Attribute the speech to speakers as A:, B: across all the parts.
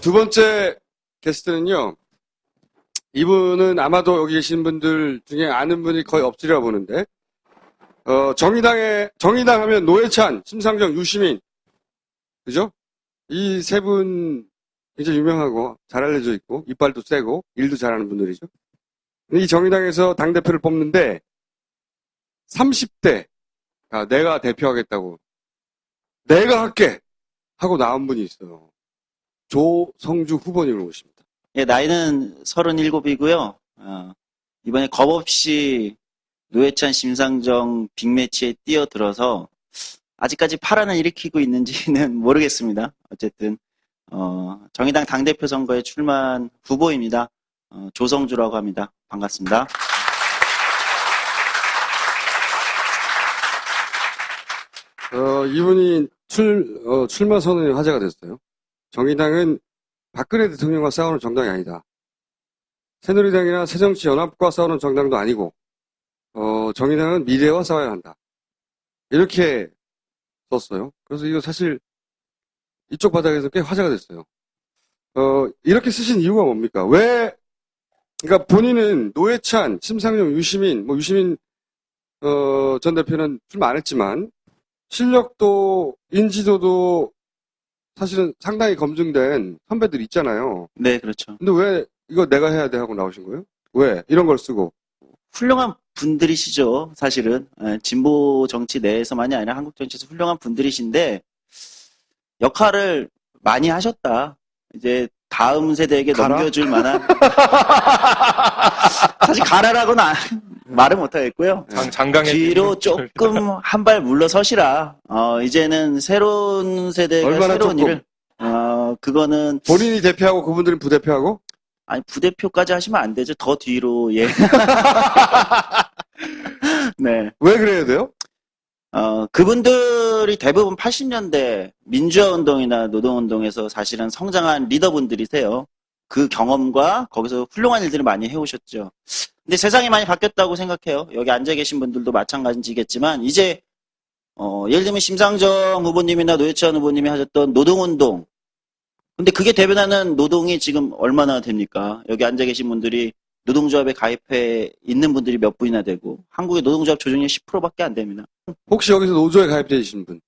A: 두 번째 게스트는요. 이분은 아마도 여기 계신 분들 중에 아는 분이 거의 없으리라 보는데, 정의당 하면 노회찬, 심상정, 유시민. 그죠? 이 세 분 굉장히 유명하고 잘 알려져 있고, 이빨도 세고, 일도 잘하는 분들이죠. 이 정의당에서 당대표를 뽑는데, 30대, 내가 대표하겠다고, 내가 할게! 하고 나온 분이 있어요. 조성주 후보님을 모십니다.
B: 예, 나이는 37이고요. 이번에 겁없이 노회찬, 심상정 빅매치에 뛰어들어서 아직까지 파란을 일으키고 있는지는 모르겠습니다. 어쨌든 정의당 당대표 선거에 출마한 후보입니다. 조성주라고 합니다. 반갑습니다.
A: 이분이 출마 선언이 화제가 됐어요. 정의당은 박근혜 대통령과 싸우는 정당이 아니다. 새누리당이나 새정치연합과 싸우는 정당도 아니고, 정의당은 미래와 싸워야 한다. 이렇게 썼어요. 그래서 이거 사실 이쪽 바닥에서 꽤 화제가 됐어요. 이렇게 쓰신 이유가 뭡니까? 그러니까 본인은 노회찬, 심상정, 유시민, 유시민, 전 대표는 출마 안 했지만, 실력도, 인지도도 사실은 상당히 검증된 선배들 있잖아요.
B: 네, 그렇죠.
A: 근데 왜 이거 내가 해야 돼 하고 나오신 거예요? 왜? 이런 걸 쓰고.
B: 훌륭한 분들이시죠, 사실은. 진보 정치 내에서만이 아니라 한국 정치에서 훌륭한 분들이신데, 역할을 많이 하셨다. 이제 다음 세대에게 넘겨줄 만한. 사실 가라라고는 말을 못하겠고요.
C: 장강의
B: 뒤로 조금 한 발 물러서시라. 이제는 새로운 세대가 새로운
A: 조금?
B: 일을. 그거는.
A: 본인이 대표하고 그분들은 부대표하고?
B: 아니, 부대표까지 하시면 안 되죠. 더 뒤로, 예. 네.
A: 왜 그래야 돼요?
B: 그분들이 대부분 80년대 민주화운동이나 노동운동에서 사실은 성장한 리더분들이세요. 그 경험과 거기서 훌륭한 일들을 많이 해오셨죠. 근데 세상이 많이 바뀌었다고 생각해요. 여기 앉아 계신 분들도 마찬가지겠지만, 이제, 예를 들면 심상정 후보님이나 노회찬 후보님이 하셨던 노동운동. 근데 그게 대변하는 노동이 지금 얼마나 됩니까? 여기 앉아 계신 분들이 노동조합에 가입해 있는 분들이 몇 분이나 되고, 한국의 노동조합 조정률 10%밖에 안 됩니다.
A: 혹시 여기서 노조에 가입되어 계신 분?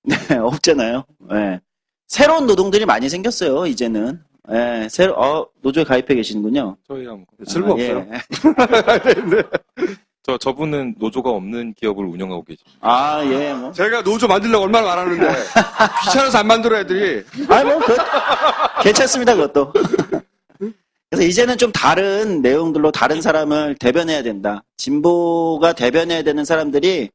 B: 네, 없잖아요. 네. 새로운 노동들이 많이 생겼어요, 이제는. 네, 노조에 가입해 계시는군요.
C: 저희 한번
A: 쓸모없어요.
B: 예.
C: 저분은 노조가 없는 기업을 운영하고 계십니다.
B: 예, 뭐.
A: 제가 노조 만들려고 얼마나 말하는데 귀찮아서 안 만들어 애들이.
B: 괜찮습니다, 그것도. 그래서 이제는 좀 다른 내용들로 다른 사람을 대변해야 된다. 진보가 대변해야 되는 사람들이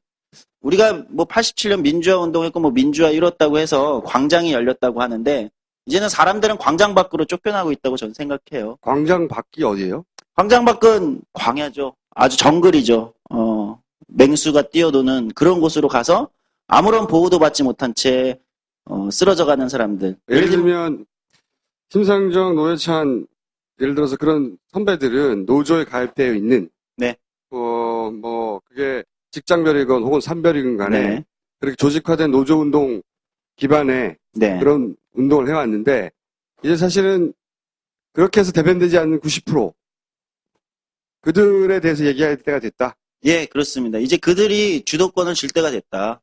B: 우리가 87년 민주화 운동했고 민주화 이뤘다고 해서 광장이 열렸다고 하는데 이제는 사람들은 광장 밖으로 쫓겨나고 있다고 저는 생각해요.
A: 광장 밖이 어디예요?
B: 광장 밖은 광야죠. 아주 정글이죠. 맹수가 뛰어도는 그런 곳으로 가서 아무런 보호도 받지 못한 채 쓰러져가는 사람들.
A: 예를 들면 심상정, 노회찬 예를 들어서 그런 선배들은 노조에 가입되어 있는
B: 네.
A: 그게 직장별이건 혹은 산별이건 간에
B: 네.
A: 그렇게 조직화된 노조운동 기반의
B: 네.
A: 그런 운동을 해왔는데 이제 사실은 그렇게 해서 대변되지 않는 90% 그들에 대해서 얘기할 때가 됐다.
B: 예, 그렇습니다. 이제 그들이 주도권을 줄 때가 됐다.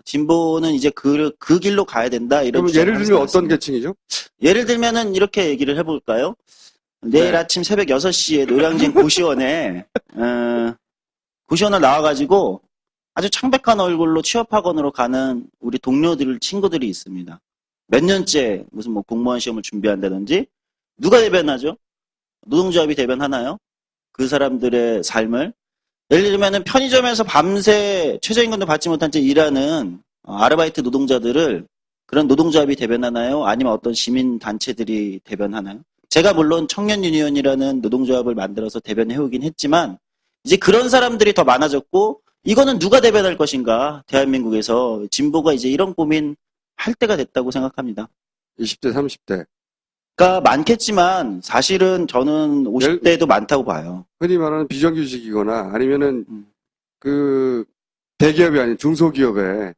B: 진보는 이제 그 길로 가야 된다. 이런.
A: 그러면 예를 들면 어떤 계층이죠?
B: 예를 들면은 이렇게 얘기를 해볼까요? 내일
A: 네.
B: 아침 새벽 6시에 노량진 고시원에, 고시원을 나와가지고 아주 창백한 얼굴로 취업학원으로 가는 우리 친구들이 있습니다. 몇 년째 무슨 공무원 시험을 준비한다든지, 누가 대변하죠? 노동조합이 대변하나요? 그 사람들의 삶을. 예를 들면은 편의점에서 밤새 최저임금도 받지 못한 채 일하는 아르바이트 노동자들을 그런 노동조합이 대변하나요? 아니면 어떤 시민단체들이 대변하나요? 제가 물론 청년유니온이라는 노동조합을 만들어서 대변해오긴 했지만 이제 그런 사람들이 더 많아졌고 이거는 누가 대변할 것인가? 대한민국에서 진보가 이제 이런 고민 할 때가 됐다고 생각합니다.
A: 20대, 30대.
B: 그러니까 많겠지만 사실은 저는 50대도 많다고 봐요.
A: 흔히 말하는 비정규직이거나 아니면은 그 대기업이 아닌 중소기업에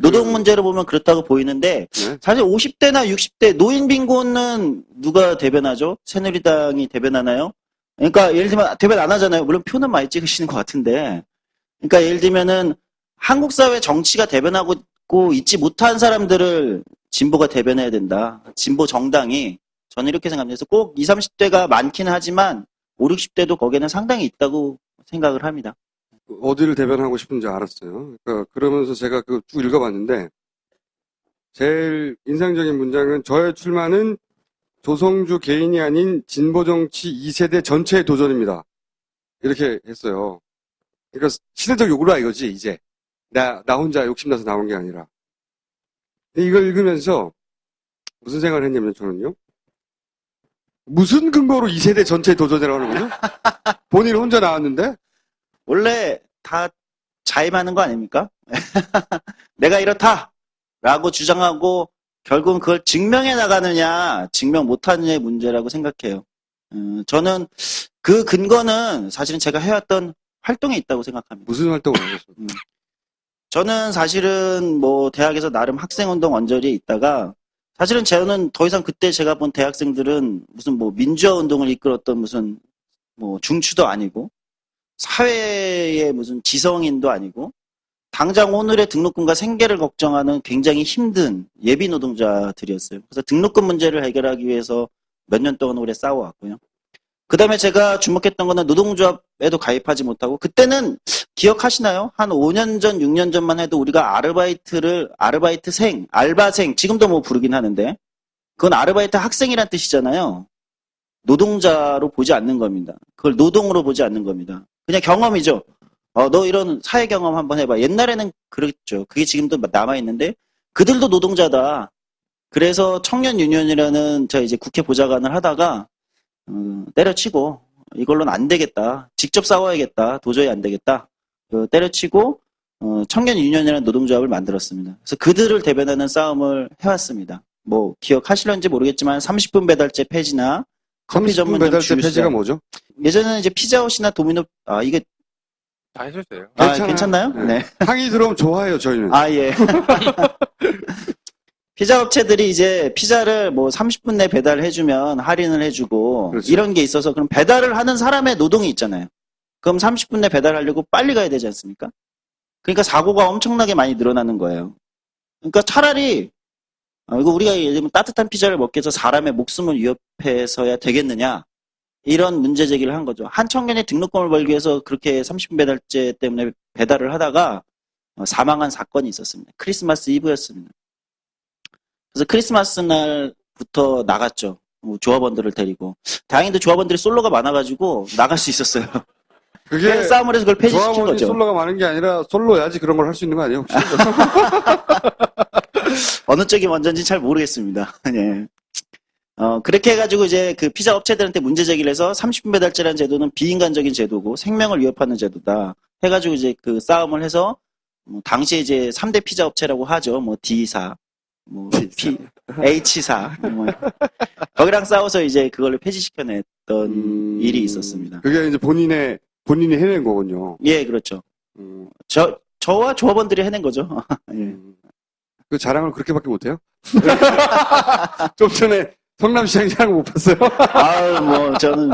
B: 노동 문제로 보면 그렇다고 보이는데
A: 네.
B: 사실 50대나 60대 노인 빈곤은 누가 대변하죠? 새누리당이 대변하나요? 그러니까 예를 들면 대변 안 하잖아요. 물론 표는 많이 찍으시는 것 같은데. 그러니까 예를 들면은 한국 사회 정치가 대변하고 있지 못한 사람들을 진보가 대변해야 된다. 진보 정당이 저는 이렇게 생각합니다. 그래서 꼭 20, 30대가 많긴 하지만 5, 60대도 거기에는 상당히 있다고 생각을 합니다.
A: 어디를 대변하고 싶은지 알았어요. 그러니까 그러면서 제가 그거 쭉 읽어봤는데 제일 인상적인 문장은 저의 출마는 조성주 개인이 아닌 진보정치 2세대 전체의 도전입니다. 이렇게 했어요. 그러니까 시대적 요구라 이거지 이제. 나 혼자 욕심나서 나온 게 아니라. 이걸 읽으면서 무슨 생각을 했냐면 저는요. 무슨 근거로 2세대 전체의 도전이라고 하는 거죠? 본인 혼자 나왔는데?
B: 원래 다 자임하는 거 아닙니까? 내가 이렇다! 라고 주장하고 결국은 그걸 증명해 나가느냐, 증명 못하느냐의 문제라고 생각해요. 저는 그 근거는 사실은 제가 해왔던 활동에 있다고 생각합니다.
A: 무슨 활동을 하셨어요?
B: 저는 사실은 뭐 대학에서 나름 학생운동 언저리에 있다가 사실은 저는 더 이상 그때 제가 본 대학생들은 무슨 뭐 민주화 운동을 이끌었던 무슨 뭐 중추도 아니고 사회의 무슨 지성인도 아니고 당장 오늘의 등록금과 생계를 걱정하는 굉장히 힘든 예비 노동자들이었어요. 그래서 등록금 문제를 해결하기 위해서 몇 년 동안 오래 싸워왔고요. 그 다음에 제가 주목했던 거는 노동조합에도 가입하지 못하고 그때는 기억하시나요? 한 5년 전, 6년 전만 해도 우리가 아르바이트생, 알바생, 지금도 뭐 부르긴 하는데 그건 아르바이트 학생이란 뜻이잖아요. 노동자로 보지 않는 겁니다. 그걸 노동으로 보지 않는 겁니다. 그냥 경험이죠. 너 이런 사회 경험 한번 해봐. 옛날에는 그랬죠. 그게 지금도 남아있는데 그들도 노동자다. 그래서 청년유니언이라는 저 이제 국회 보좌관을 하다가 때려치고 이걸로는 안 되겠다. 직접 싸워야겠다. 도저히 안 되겠다. 때려치고 청년유니언이라는 노동조합을 만들었습니다. 그래서 그들을 대변하는 싸움을 해왔습니다. 뭐 기억하실런지 모르겠지만 30분 배달제 폐지나 커피
A: 30분
B: 전문점
A: 배달제
B: 주류
A: 폐지가
B: 시장.
A: 뭐죠?
B: 예전에는 이제 피자헛이나 도미노 이게
C: 다 해주세요.
A: 괜찮아요.
B: 괜찮나요?
A: 네.
B: 네.
A: 항의 들어오면 좋아해요, 저희는.
B: 예. 피자 업체들이 이제 피자를 뭐 30분 내 배달해주면 할인을 해주고
A: 그렇죠.
B: 이런 게 있어서 그럼 배달을 하는 사람의 노동이 있잖아요. 그럼 30분 내 배달하려고 빨리 가야 되지 않습니까? 그러니까 사고가 엄청나게 많이 늘어나는 거예요. 그러니까 차라리 이거 우리가 예를 들면 따뜻한 피자를 먹기 위해서 사람의 목숨을 위협해서야 되겠느냐 이런 문제 제기를 한 거죠. 한 청년이 등록금을 벌기 위해서 그렇게 30분 배달제 때문에 배달을 하다가 사망한 사건이 있었습니다. 크리스마스 이브였습니다. 그래서 크리스마스 날부터 나갔죠. 조합원들을 데리고. 다행히도 조합원들이 솔로가 많아가지고 나갈 수 있었어요.
A: 그게
B: 싸움을 해서 그걸 폐지시킨
A: 조합원이
B: 거죠.
A: 솔로가 많은 게 아니라 솔로야지 그런 걸 할 수 있는 거 아니에요? 혹시?
B: 어느 쪽이 먼저인지 잘 모르겠습니다. 네. 그렇게 해가지고 이제 그 피자 업체들한테 문제 제기를 해서 30분 배달제라는 제도는 비인간적인 제도고 생명을 위협하는 제도다. 해가지고 이제 그 싸움을 해서 당시에 이제 3대 피자 업체라고 하죠. 뭐 D사, 뭐 H사, 뭐 거기랑 싸워서 이제 그걸로 폐지시켜냈던 일이 있었습니다.
A: 그게 이제 본인이 해낸 거군요.
B: 예, 그렇죠. 저와 조합원들이 해낸 거죠. 예.
A: 그 자랑을 그렇게밖에 못해요? 좀 전에 성남시장 자랑 못 봤어요?
B: 뭐 저는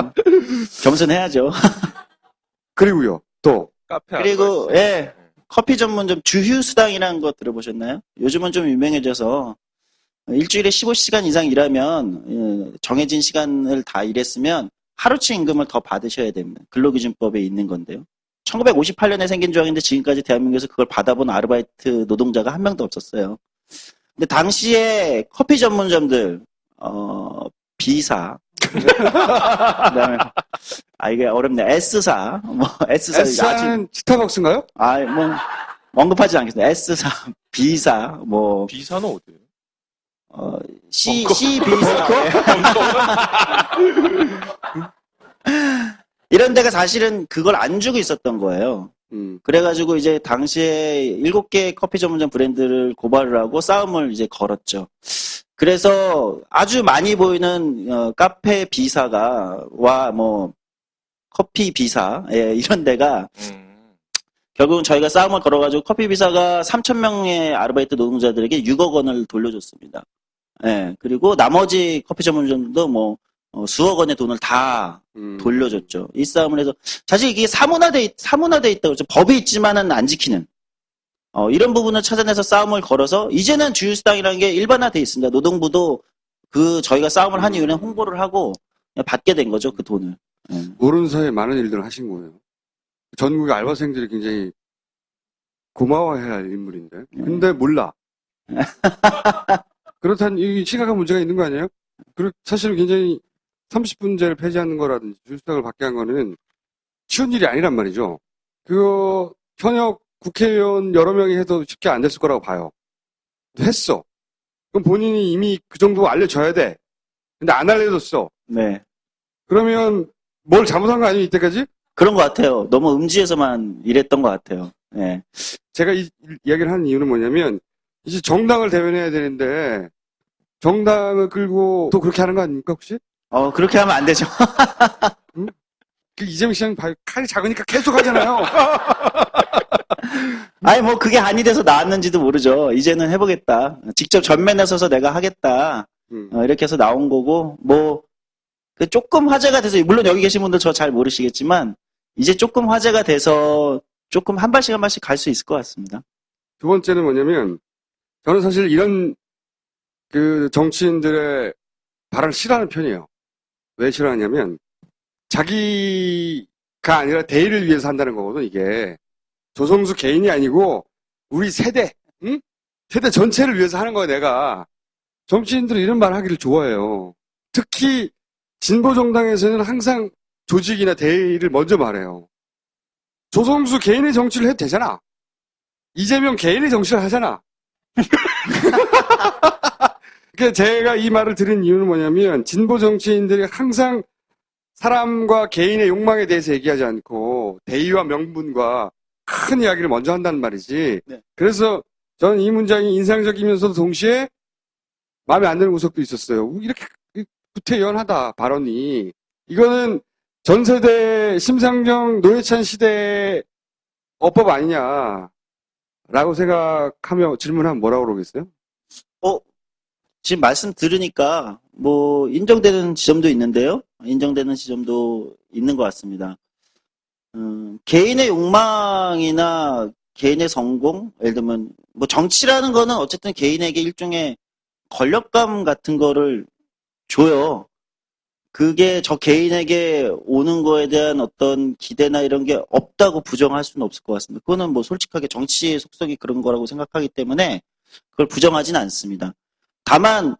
B: 겸손해야죠.
A: 그리고요, 또.
C: 카페
B: 그리고
C: 아르바이트.
B: 예, 커피 전문점 주휴수당이라는 거 들어보셨나요? 요즘은 좀 유명해져서 일주일에 15시간 이상 일하면 정해진 시간을 다 일했으면 하루치 임금을 더 받으셔야 됩니다. 근로기준법에 있는 건데요. 1958년에 생긴 조항인데 지금까지 대한민국에서 그걸 받아본 아르바이트 노동자가 한 명도 없었어요. 근데 당시에 커피 전문점들 B사 그다음에 이게 어렵네. S사 S사
A: S사는 스타벅스인가요?
B: 뭐 언급하지 않겠습니다. S사, B사
C: B사는 어디예요?
B: C B사 이런 데가 사실은 그걸 안 주고 있었던 거예요. 그래가지고 이제 당시에 7개 커피 전문점 브랜드를 고발을 하고 싸움을 이제 걸었죠. 그래서 아주 많이 보이는 카페 B사가 뭐 커피 B사 이런 데가 결국은 저희가 싸움을 걸어가지고 커피비사가 3,000명의 아르바이트 노동자들에게 6억 원을 돌려줬습니다. 예, 그리고 나머지 커피 전문점도 뭐 수억 원의 돈을 다 돌려줬죠. 이 싸움을 해서 사실 이게 사문화돼 있다고 그러죠. 법이 있지만은 안 지키는 이런 부분을 찾아내서 싸움을 걸어서 이제는 주휴수당이라는 게 일반화돼 있습니다. 노동부도 저희가 싸움을 한 이유는 홍보를 하고 받게 된 거죠, 그 돈을. 예.
A: 모르는 사이에 많은 일들을 하신 거예요. 전국의 알바생들이 굉장히 고마워해야 할 인물인데. 근데 몰라. 그렇다는 이 심각한 문제가 있는 거 아니에요? 그리고 사실은 굉장히 30분제를 폐지하는 거라든지 주휴수당을 받게 한 거는 쉬운 일이 아니란 말이죠. 그거 현역 국회의원 여러 명이 해도 쉽게 안 됐을 거라고 봐요. 했어. 그럼 본인이 이미 그 정도 알려줘야 돼. 근데 안 알려줬어.
B: 네.
A: 그러면 뭘 잘못한 거 아니에요, 이때까지?
B: 그런 것 같아요. 너무 음지에서만 일했던 것 같아요. 예.
A: 제가 이 이야기를 하는 이유는 뭐냐면, 이제 정당을 대변해야 되는데, 정당을 끌고 또 그렇게 하는 거 아닙니까, 혹시?
B: 그렇게 하면 안 되죠.
A: 그 이재명 시장 칼이 작으니까 계속 하잖아요.
B: 아니, 뭐, 그게 한이 돼서 나왔는지도 모르죠. 이제는 해보겠다. 직접 전면에 서서 내가 하겠다. 이렇게 해서 나온 거고, 뭐, 조금 화제가 돼서, 물론 여기 계신 분들 저 잘 모르시겠지만, 이제 조금 화제가 돼서 조금 한 발씩 갈 수 있을 것 같습니다.
A: 두 번째는 뭐냐면, 저는 사실 이런 그 정치인들의 발언을 싫어하는 편이에요. 왜 싫어하냐면, 자기가 아니라 대의를 위해서 한다는 거거든, 이게. 조성수 개인이 아니고, 우리 세대, 응? 세대 전체를 위해서 하는 거야, 내가. 정치인들은 이런 말 하기를 좋아해요. 특히, 진보정당에서는 항상 조직이나 대의를 먼저 말해요. 조성수 개인의 정치를 해도 되잖아. 이재명 개인의 정치를 하잖아. 그러니까 제가 이 말을 드린 이유는 뭐냐면, 진보 정치인들이 항상 사람과 개인의 욕망에 대해서 얘기하지 않고 대의와 명분과 큰 이야기를 먼저 한다는 말이지.
B: 네.
A: 그래서 저는 이 문장이 인상적이면서도 동시에 마음에 안 드는 구석도 있었어요. 이렇게 구태연하다, 발언이. 이거는 전 세대 심상정, 노회찬 시대 어법 아니냐라고 생각하며 질문하면 뭐라고 그러겠어요?
B: 지금 말씀 들으니까, 뭐, 인정되는 지점도 있는데요. 인정되는 지점도 있는 것 같습니다. 개인의 욕망이나 개인의 성공, 예를 들면, 뭐, 정치라는 거는 어쨌든 개인에게 일종의 권력감 같은 거를 줘요. 그게 저 개인에게 오는 거에 대한 어떤 기대나 이런 게 없다고 부정할 수는 없을 것 같습니다. 그거는 뭐 솔직하게 정치의 속성이 그런 거라고 생각하기 때문에 그걸 부정하지는 않습니다. 다만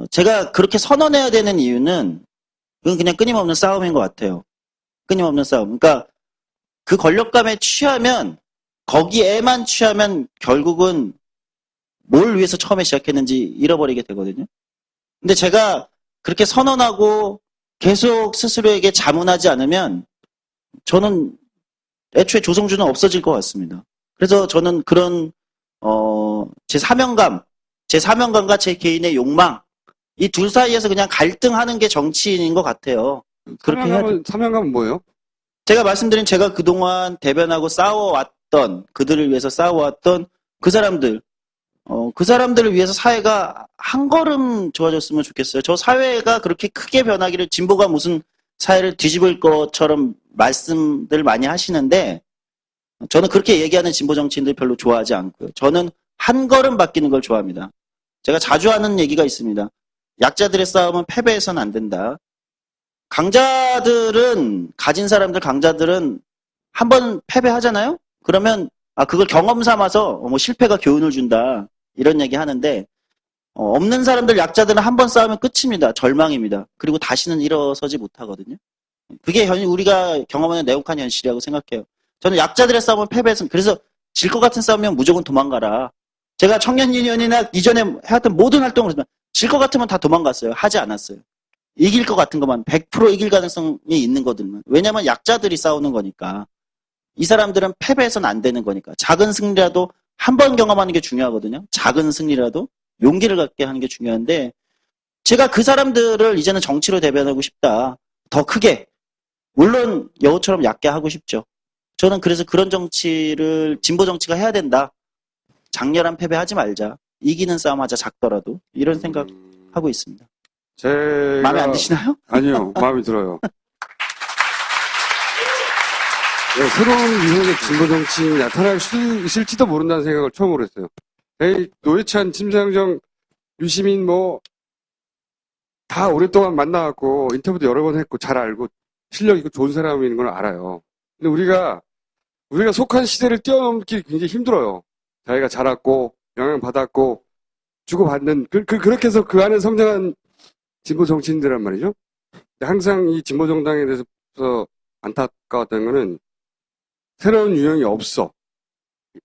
B: 제가 그렇게 선언해야 되는 이유는 그건 그냥 끊임없는 싸움인 것 같아요. 끊임없는 싸움. 그러니까 그 권력감에 취하면 거기에만 취하면 결국은 뭘 위해서 처음에 시작했는지 잃어버리게 되거든요. 근데 제가 그렇게 선언하고 계속 스스로에게 자문하지 않으면 저는 애초에 조성주는 없어질 것 같습니다. 그래서 저는 그런 제 사명감과 제 개인의 욕망 이 둘 사이에서 그냥 갈등하는 게 정치인인 것 같아요. 그렇게 해야 돼.
A: 사명감은 뭐예요?
B: 제가 말씀드린 제가 그동안 대변하고 싸워왔던 그들을 위해서 싸워왔던 그 사람들 그 사람들을 위해서 사회가 한 걸음 좋아졌으면 좋겠어요. 저 사회가 그렇게 크게 변하기를 진보가 무슨 사회를 뒤집을 것처럼 말씀들 많이 하시는데 저는 그렇게 얘기하는 진보 정치인들 별로 좋아하지 않고요. 저는 한 걸음 바뀌는 걸 좋아합니다. 제가 자주 하는 얘기가 있습니다. 약자들의 싸움은 패배해서는 안 된다. 강자들은 가진 사람들 강자들은 한번 패배하잖아요. 그러면 그걸 경험 삼아서 뭐 실패가 교훈을 준다. 이런 얘기 하는데 없는 사람들 약자들은 한 번 싸우면 끝입니다. 절망입니다. 그리고 다시는 일어서지 못하거든요. 그게 우리가 경험하는 냉혹한 현실이라고 생각해요. 저는 약자들의 싸움은 패배해서 그래서 질 것 같은 싸움이면 무조건 도망가라. 제가 청년유니언이나 이전에 해왔던 모든 활동을 질 것 같으면 다 도망갔어요. 하지 않았어요. 이길 것 같은 것만 100% 이길 가능성이 있는 것들만. 왜냐하면 약자들이 싸우는 거니까. 이 사람들은 패배해서는 안 되는 거니까. 작은 승리라도 한 번 경험하는 게 중요하거든요. 작은 승리라도 용기를 갖게 하는 게 중요한데 제가 그 사람들을 이제는 정치로 대변하고 싶다. 더 크게. 물론 여우처럼 얕게 하고 싶죠. 저는 그래서 그런 정치를 진보 정치가 해야 된다. 장렬한 패배하지 말자. 이기는 싸움 하자 작더라도. 이런 생각하고 있습니다.
A: 제가
B: 마음에 안 드시나요?
A: 아니요, 마음에 들어요. 네, 새로운 유형의 진보 정치인이 나타날 수 있을지도 모른다는 생각을 처음으로 했어요. 노회찬, 심상정, 유시민 다 오랫동안 만나갖고 인터뷰도 여러 번 했고 잘 알고 실력 있고 좋은 사람인 걸 알아요. 근데 우리가 속한 시대를 뛰어넘기 굉장히 힘들어요. 자기가 자랐고 영향받았고 주고받는 그렇게 해서 그 안에 성장한 진보 정치인들란 말이죠. 근데 항상 이 진보 정당에 대해서 안타까웠던 거는 새로운 유형이 없어.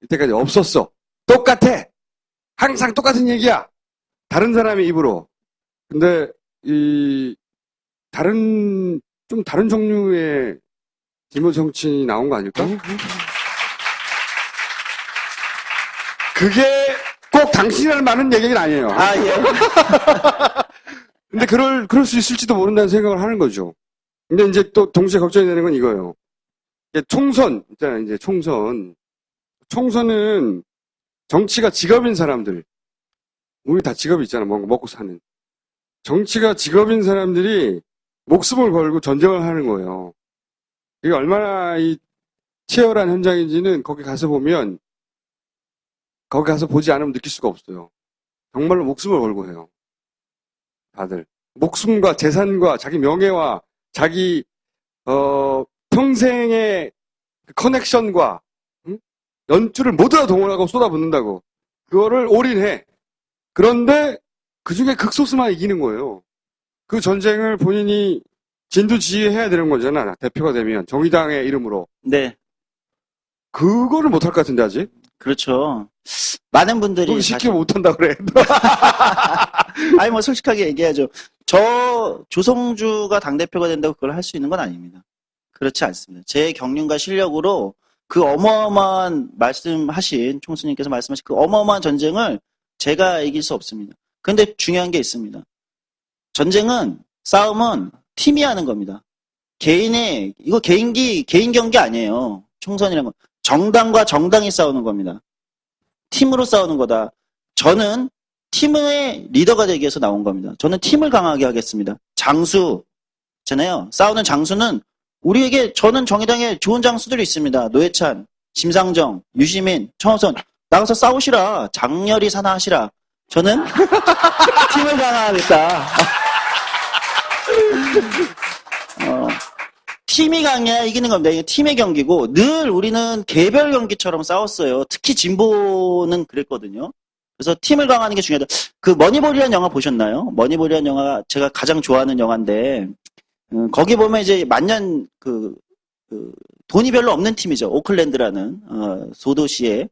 A: 이때까지 없었어. 똑같아. 항상 똑같은 얘기야. 다른 사람의 입으로. 근데 좀 다른 종류의 진보 정치인이 나온 거 아닐까? 그게 꼭 당신이라는 많은 얘기는 아니에요.
B: 아, 예.
A: 근데 그럴 수 있을지도 모른다는 생각을 하는 거죠. 근데 이제 또 동시에 걱정이 되는 건 이거예요. 총선, 있잖아요, 이제 총선. 총선은 정치가 직업인 사람들. 우리 다 직업이 있잖아, 뭔가 먹고 사는. 정치가 직업인 사람들이 목숨을 걸고 전쟁을 하는 거예요. 이게 얼마나 치열한 현장인지는 거기 가서 보지 않으면 느낄 수가 없어요. 정말로 목숨을 걸고 해요. 다들. 목숨과 재산과 자기 명예와 자기, 평생의 커넥션과, 연줄을 모두 다 동원하고 쏟아붓는다고. 그거를 올인해. 그런데 그 중에 극소수만 이기는 거예요. 그 전쟁을 본인이 진두지휘해야 되는 거잖아. 대표가 되면. 정의당의 이름으로.
B: 네.
A: 그거를 못할 것 같은데, 아직?
B: 그렇죠. 많은 분들이.
A: 쉽게 못한다 그래.
B: 아니, 솔직하게 얘기하죠. 조성주가 당대표가 된다고 그걸 할 수 있는 건 아닙니다. 그렇지 않습니다. 제 경륜과 실력으로 그 어마어마한 총수님께서 말씀하신 그 어마어마한 전쟁을 제가 이길 수 없습니다. 근데 중요한 게 있습니다. 싸움은 팀이 하는 겁니다. 이거 개인 경기 아니에요. 총선이라는 건. 정당과 정당이 싸우는 겁니다. 팀으로 싸우는 거다. 저는 팀의 리더가 되기 위해서 나온 겁니다. 저는 팀을 강하게 하겠습니다. 장수잖아요. 싸우는 장수는 저는 정의당에 좋은 장수들이 있습니다. 노회찬, 심상정, 유시민, 청호선. 나가서 싸우시라. 장렬히 산화하시라. 저는 팀을 강화하겠다. 팀이 강해야 이기는 겁니다. 이게 팀의 경기고 늘 우리는 개별 경기처럼 싸웠어요. 특히 진보는 그랬거든요. 그래서 팀을 강화하는 게 중요하다. 그 머니볼이라는 영화 보셨나요? 머니볼이라는 영화가 제가 가장 좋아하는 영화인데 거기 보면 이제 만년 돈이 별로 없는 팀이죠. 오클랜드라는 소도시에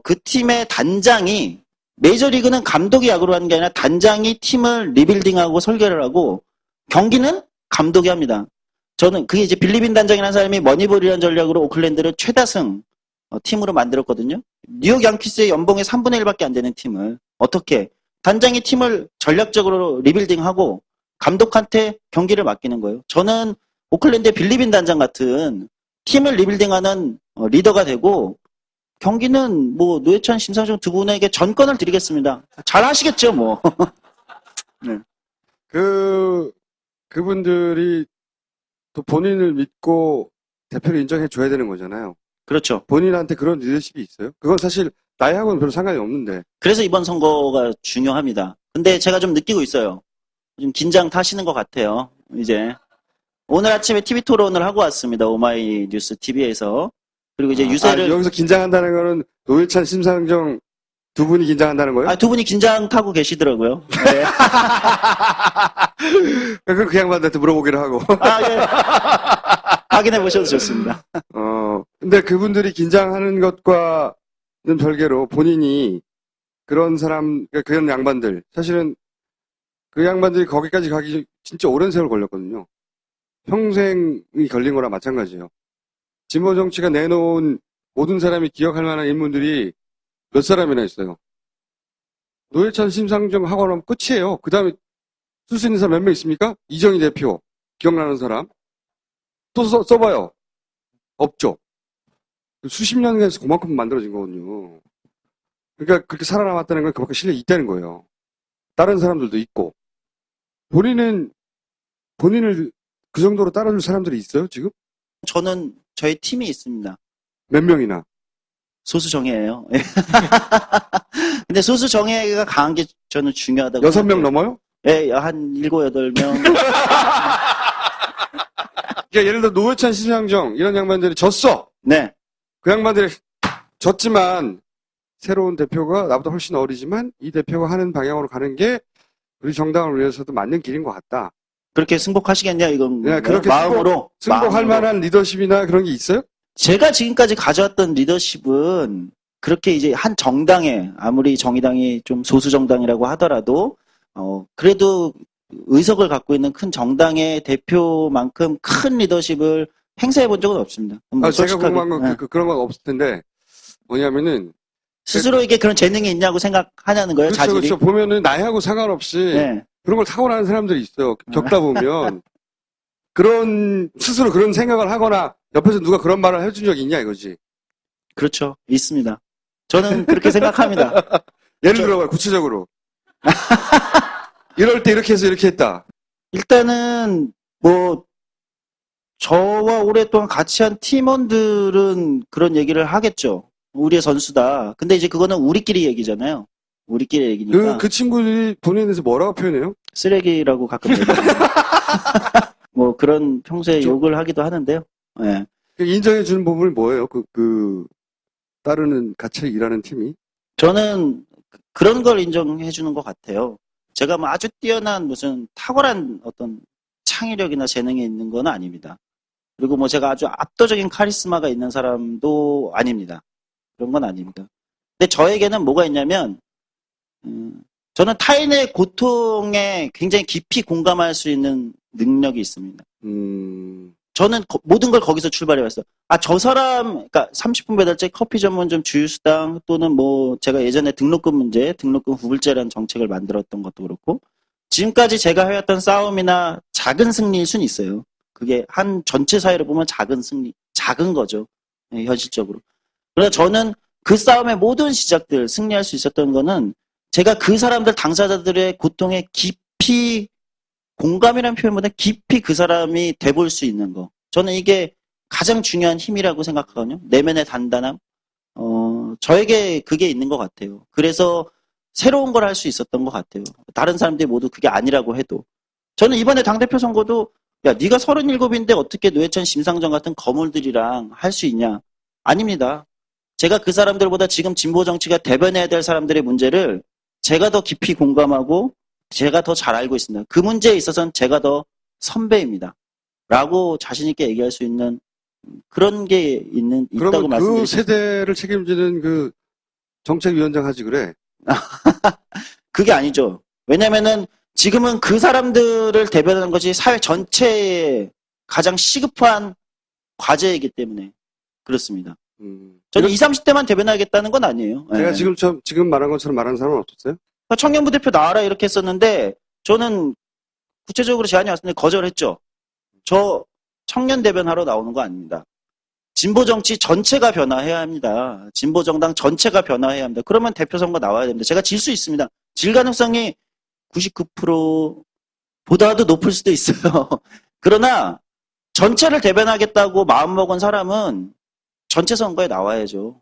B: 그 팀의 단장이 메이저리그는 감독이 야구를 하는 게 아니라 단장이 팀을 리빌딩하고 설계를 하고 경기는 감독이 합니다. 저는 그게 이제 빌리빈 단장이라는 사람이 머니볼이라는 전략으로 오클랜드를 최다승 팀으로 만들었거든요. 뉴욕 양키스의 연봉의 3분의 1밖에 안 되는 팀을 어떻게 단장이 팀을 전략적으로 리빌딩하고 감독한테 경기를 맡기는 거예요. 저는 오클랜드의 빌리빈 단장 같은 팀을 리빌딩하는 리더가 되고 경기는 노회찬, 심상정 두 분에게 전권을 드리겠습니다. 잘 하시겠죠, 뭐. 네.
A: 그분들이 또 본인을 믿고 대표를 인정해 줘야 되는 거잖아요.
B: 그렇죠.
A: 본인한테 그런 리더십이 있어요? 그건 사실 나이하고는 별로 상관이 없는데.
B: 그래서 이번 선거가 중요합니다. 근데 제가 좀 느끼고 있어요. 좀 긴장 타시는 것 같아요. 이제 오늘 아침에 TV 토론을 하고 왔습니다. 오마이뉴스 TV에서. 그리고 이제 유세를
A: 여기서 긴장한다는 거는 노회찬, 심상정 두 분이 긴장한다는 거예요?
B: 두 분이 긴장 타고 계시더라고요. 네.
A: 그 양반한테 물어보기로 하고.
B: 예. 확인해 보셔도 좋습니다.
A: 근데 그분들이 긴장하는 것과는 별개로 본인이 그런 양반들, 사실은 그 양반들이 거기까지 가기 진짜 오랜 세월 걸렸거든요. 평생이 걸린 거랑 마찬가지예요. 진보 정치가 내놓은 모든 사람이 기억할 만한 인물들이 몇 사람이나 있어요. 노회찬, 심상정 하고 나면 끝이에요. 그 다음에 쓸 수 있는 사람 몇 명 있습니까? 이정희 대표, 기억나는 사람. 또 써봐요. 없죠. 수십 년에서 그만큼 만들어진 거거든요. 그러니까 그렇게 살아남았다는 건 그만큼 실력이 있다는 거예요. 다른 사람들도 있고. 본인을 그 정도로 따라줄 사람들이 있어요, 지금?
B: 저는 저희 팀이 있습니다.
A: 몇 명이나?
B: 소수정예예요. 근데 소수정예가 강한 게 저는 중요하다고
A: 6명
B: 생각해요.
A: 넘어요?
B: 예, 한 7, 8명.
A: 그러니까 예를 들어 노회찬 심상정 이런 양반들이 졌어.
B: 네.
A: 그 양반들이 졌지만 새로운 대표가 나보다 훨씬 어리지만 이 대표가 하는 방향으로 가는 게 우리 정당을 위해서도 맞는 길인 것 같다.
B: 그렇게 승복하시겠냐, 이건.
A: 네, 그렇게
B: 마음으로.
A: 승복할
B: 마음으로.
A: 만한 리더십이나 그런 게 있어요?
B: 제가 지금까지 가져왔던 리더십은 그렇게 이제 한 정당에, 아무리 정의당이 좀 소수 정당이라고 하더라도, 그래도 의석을 갖고 있는 큰 정당의 대표만큼 큰 리더십을 행사해 본 적은 없습니다.
A: 제가
B: 솔직하게.
A: 궁금한 건
B: 네.
A: 그런 건 없을 텐데 뭐냐면은
B: 스스로에게 그런 재능이 있냐고 생각하냐는 거예요,
A: 그렇죠,
B: 자질이.
A: 그렇죠. 보면은 나이하고 상관없이
B: 네.
A: 그런 걸 타고나는 사람들이 있어요. 겪다 보면 스스로 그런 생각을 하거나 옆에서 누가 그런 말을 해준 적이 있냐 이거지.
B: 그렇죠. 있습니다. 저는 그렇게 생각합니다.
A: 예를 들어봐요, 구체적으로. 이럴 때 이렇게 해서 이렇게 했다.
B: 일단은 저와 오랫동안 같이 한 팀원들은 그런 얘기를 하겠죠. 우리의 선수다. 근데 이제 그거는 우리끼리 얘기잖아요. 우리끼리 얘기니까
A: 그 친구들이 본인에 대해서 뭐라고 표현해요?
B: 쓰레기라고 가끔 얘기해요. 그런 평소에 욕을 하기도 하는데요. 예.
A: 인정해 주는 부분이 뭐예요? 따르는 같이 일하는 팀이?
B: 저는 그런 걸 인정해 주는 것 같아요. 제가 뭐 아주 뛰어난 무슨 탁월한 어떤 창의력이나 재능이 있는 건 아닙니다. 그리고 제가 아주 압도적인 카리스마가 있는 사람도 아닙니다. 그런 건 아닙니다. 근데 저에게는 뭐가 있냐면, 저는 타인의 고통에 굉장히 깊이 공감할 수 있는 능력이 있습니다. 저는 모든 걸 거기서 출발해 왔어요. 저 사람, 그러니까 30분 배달제, 커피 전문점, 주유수당 또는 제가 예전에 등록금 후불제라는 정책을 만들었던 것도 그렇고, 지금까지 제가 해왔던 싸움이나 작은 승리일 수는 있어요. 그게 한 전체 사회로 보면 작은 승리, 작은 거죠. 네, 현실적으로. 그래서 저는 그 싸움의 모든 시작들, 승리할 수 있었던 거는 제가 그 사람들, 당사자들의 고통에 깊이 공감이라는 표현보다 깊이 그 사람이 돼볼 수 있는 거. 저는 이게 가장 중요한 힘이라고 생각하거든요. 내면의 단단함. 저에게 그게 있는 것 같아요. 그래서 새로운 걸 할 수 있었던 것 같아요. 다른 사람들이 모두 그게 아니라고 해도. 저는 이번에 당대표 선거도 야, 네가 37인데 어떻게 노회찬, 심상정 같은 거물들이랑 할 수 있냐? 아닙니다. 제가 그 사람들보다 지금 진보 정치가 대변해야 될 사람들의 문제를 제가 더 깊이 공감하고 제가 더 잘 알고 있습니다. 그 문제에 있어서는 제가 더 선배입니다. 라고 자신 있게 얘기할 수 있는 그런 게 있다고
A: 그러면
B: 말씀드리고
A: 그 세대를 책임지는 그 정책위원장 하지 그래.
B: 그게 아니죠. 왜냐면은 지금은 그 사람들을 대변하는 것이 사회 전체의 가장 시급한 과제이기 때문에 그렇습니다. 저는 20, 30대만 대변하겠다는 건 아니에요.
A: 제가
B: 예.
A: 지금 말한 것처럼 말하는 사람은 없었어요?
B: 청년부 대표 나와라 이렇게 했었는데 저는 구체적으로 제안이 왔는데 거절했죠. 저 청년 대변하러 나오는 거 아닙니다. 진보 정치 전체가 변화해야 합니다. 진보 정당 전체가 변화해야 합니다. 그러면 대표 선거 나와야 됩니다. 제가 질 수 있습니다. 질 가능성이 99%보다도 높을 수도 있어요. 그러나 전체를 대변하겠다고 마음먹은 사람은 전체 선거에 나와야죠.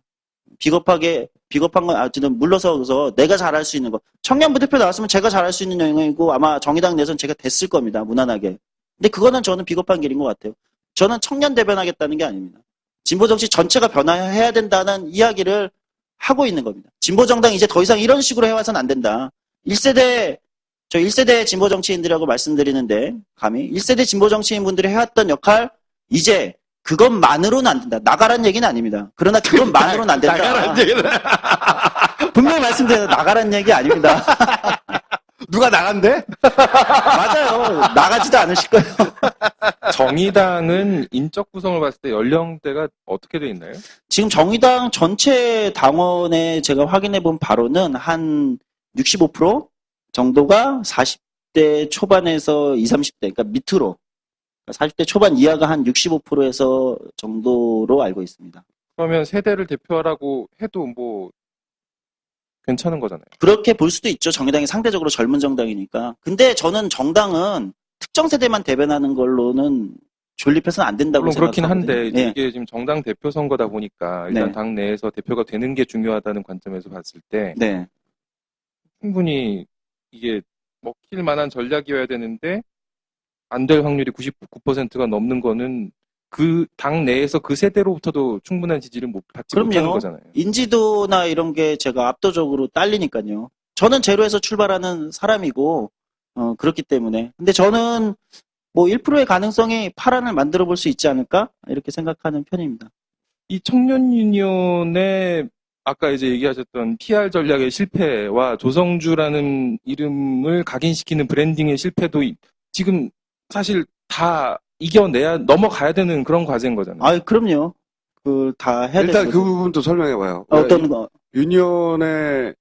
B: 비겁한 건 어쨌든 물러서서 내가 잘할 수 있는 거. 청년부 대표 나왔으면 제가 잘할 수 있는 영역이고 아마 정의당 내선 제가 됐을 겁니다. 무난하게. 근데 그거는 저는 비겁한 길인 것 같아요. 저는 청년 대변하겠다는 게 아닙니다. 진보 정치 전체가 변화해야 된다는 이야기를 하고 있는 겁니다. 진보 정당 이제 더 이상 이런 식으로 해와서는 안 된다. 1세대 진보 정치인들이라고 말씀드리는데 감히 1세대 진보 정치인분들이 해왔던 역할 이제 그것만으로는 안 된다. 나가란 얘기는 아닙니다. 그러나 그것만으로는 안 된다.
A: 나가란 얘기는
B: 분명히 말씀드려요. 나가란 얘기 아닙니다.
A: 누가 나간대?
B: 맞아요. 나가지도 않으실 거예요.
C: 정의당은 인적 구성을 봤을 때 연령대가 어떻게 돼 있나요?
B: 지금 정의당 전체 당원에 제가 확인해 본 바로는 한 65% 정도가 40대 초반에서 20, 30대, 그러니까 밑으로. 40대 초반 이하가 한 65%에서 정도로 알고 있습니다.
C: 그러면 세대를 대표하라고 해도 뭐 괜찮은 거잖아요.
B: 그렇게 볼 수도 있죠. 정의당이 상대적으로 젊은 정당이니까. 근데 저는 정당은 특정 세대만 대변하는 걸로는 존립해서는 안 된다고
C: 물론 그렇긴
B: 생각하거든요.
C: 한데 이제
B: 예.
C: 이게 지금 정당 대표 선거다 보니까 일단
B: 네.
C: 당 내에서 대표가 되는 게 중요하다는 관점에서 봤을 때
B: 네.
C: 충분히 이게 먹힐 만한 전략이어야 되는데 안 될 확률이 99%가 넘는 거는 그 당 내에서 그 세대로부터도 충분한 지지를 받지 못하는
B: 그럼요.
C: 거잖아요.
B: 인지도나 이런 게 제가 압도적으로 딸리니까요. 저는 제로에서 출발하는 사람이고, 그렇기 때문에. 근데 저는 뭐 1%의 가능성이 파란을 만들어 볼 수 있지 않을까? 이렇게 생각하는 편입니다.
C: 이 청년 유니온의 아까 이제 얘기하셨던 PR 전략의 실패와 조성주라는 이름을 각인시키는 브랜딩의 실패도 지금 사실 다 이겨내야 넘어가야 되는 그런 과제인 거잖아요.
B: 아, 그럼요. 다 해야 되는
A: 일단
B: 거죠.
A: 그 부분도 설명해봐요.
B: 어떤 거
A: 유니온의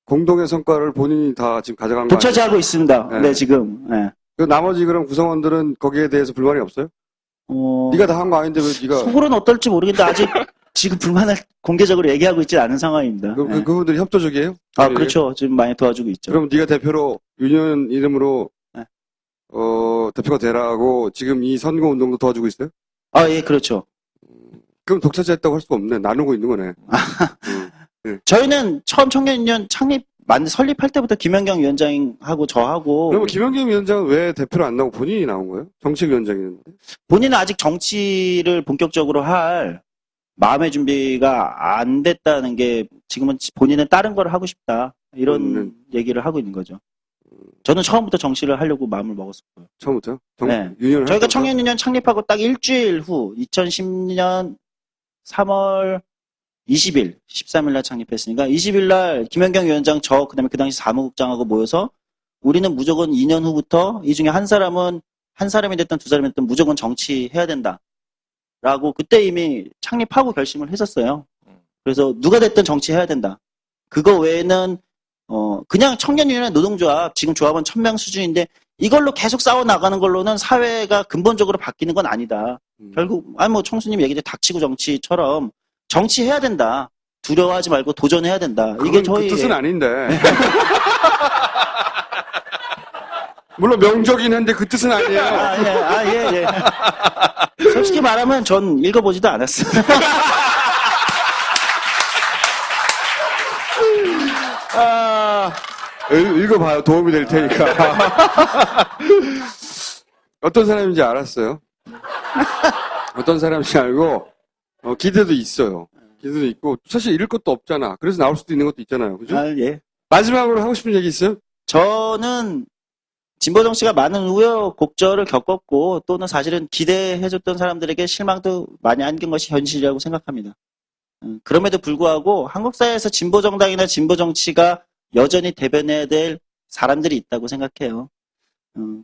A: 공동의 성과를 본인이 다 지금 가져간 거 아니에요?
B: 독차지하고 있습니다.
A: 네.
B: 네, 지금. 네.
A: 그 나머지 그럼 구성원들은 거기에 대해서 불만이 없어요? 네가 다 한 거 아닌데 왜 네가
B: 속으로는 어떨지 모르겠는데 아직 지금 불만을 공개적으로 얘기하고 있지 않은 상황입니다. 네.
A: 그분들이 협조적이에요?
B: 아, 그렇죠. 지금 많이 도와주고 있죠.
A: 그럼 네가 대표로 유니온 이름으로
B: 네.
A: 대표가 되라고 지금 이 선거 운동도 도와주고 있어요?
B: 아, 예, 그렇죠.
A: 그럼 독차지했다고 할 수가 없네. 나누고 있는 거네.
B: 저희는 처음 청년유니온 설립할 때부터 김연경 위원장하고 저하고
A: 그러면 김영겸 위원장은 왜 대표로 안 나오고 본인이 나온 거예요? 정책위원장이었는데.
B: 본인은 아직 정치를 본격적으로 할 마음의 준비가 안 됐다는 게 지금은 본인은 다른 걸 하고 싶다. 이런 얘기를 하고 있는 거죠. 저는 처음부터 정치를 하려고 마음을 먹었었고요.
A: 처음부터요?
B: 네.
A: 유니온을
B: 저희가
A: 할
B: 청년유니온 창립하고 딱 일주일 후 2010년 3월 20일, 13일 날 창립했으니까 20일 날 김연경 위원장 그다음에 그 당시 사무국장하고 모여서 우리는 무조건 2년 후부터 이 중에 한 사람이 됐든 두 사람이 됐든 무조건 정치해야 된다. 라고 그때 이미 창립하고 결심을 했었어요. 그래서 누가 됐든 정치해야 된다. 그거 외에는 그냥 청년유니온의 노동조합, 지금 조합은 1000명 수준인데 이걸로 계속 싸워 나가는 걸로는 사회가 근본적으로 바뀌는 건 아니다. 결국 청수님 얘기대 닥치고 정치처럼 정치해야 된다. 두려워하지 말고 도전해야 된다. 이게 저희
A: 그 뜻은 아닌데. 물론 명적이긴 한데 그 뜻은 아니에요.
B: 예. 솔직히 말하면 전 읽어보지도 않았어요.
A: 읽어봐요. 도움이 될 테니까. 어떤 사람인지 알았어요. 어떤 사람인지 알고 기대도 있어요. 기대도 있고 사실 읽을 것도 없잖아. 그래서 나올 수도 있는 것도 있잖아요. 그죠?
B: 예.
A: 마지막으로 하고 싶은 얘기 있어요?
B: 저는 진보 정치가 많은 우여곡절을 겪었고 또는 사실은 기대해줬던 사람들에게 실망도 많이 안긴 것이 현실이라고 생각합니다. 그럼에도 불구하고 한국 사회에서 진보 정당이나 진보 정치가 여전히 대변해야 될 사람들이 있다고 생각해요.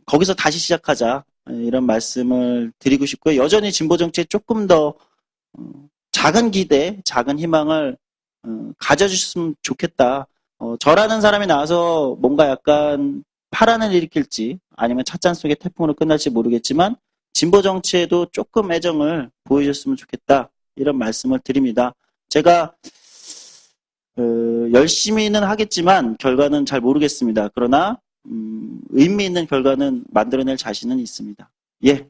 B: 거기서 다시 시작하자 이런 말씀을 드리고 싶고요. 여전히 진보 정치에 조금 더 작은 기대, 작은 희망을 가져주셨으면 좋겠다. 저라는 사람이 나와서 뭔가 약간 파란을 일으킬지 아니면 찻잔 속의 태풍으로 끝날지 모르겠지만 진보 정치에도 조금 애정을 보여줬으면 좋겠다. 이런 말씀을 드립니다. 제가 열심히는 하겠지만 결과는 잘 모르겠습니다. 그러나 의미 있는 결과는 만들어낼 자신은 있습니다. 예.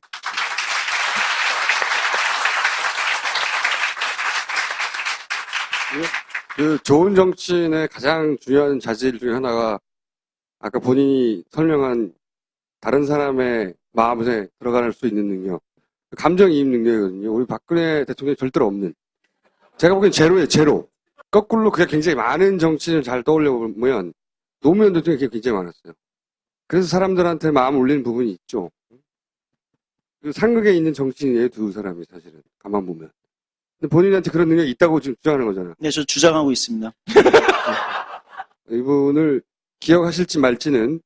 A: 그 좋은 정치인의 가장 중요한 자질 중에 하나가 아까 본인이 설명한 다른 사람의 마음에 들어갈 수 있는 능력, 감정이입 능력이거든요. 우리 박근혜 대통령이 절대로 없는. 제가 보기엔 제로예요, 제로. 거꾸로 그게 굉장히 많은 정치인을 잘 떠올려 보면 노무현 대통령이 굉장히 많았어요. 그래서 사람들한테 마음 울리는 부분이 있죠. 그 상극에 있는 정치인이에요, 두 사람이 사실은. 가만 보면. 근데 본인한테 그런 능력이 있다고 지금 주장하는 거잖아요.
B: 네, 저 주장하고 있습니다.
A: 이분을 기억하실지 말지는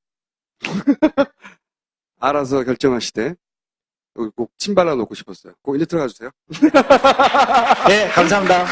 A: 알아서 결정하시되 여기 꼭 침 발라 놓고 싶었어요. 꼭 이제 들어가 주세요.
B: 네, 감사합니다.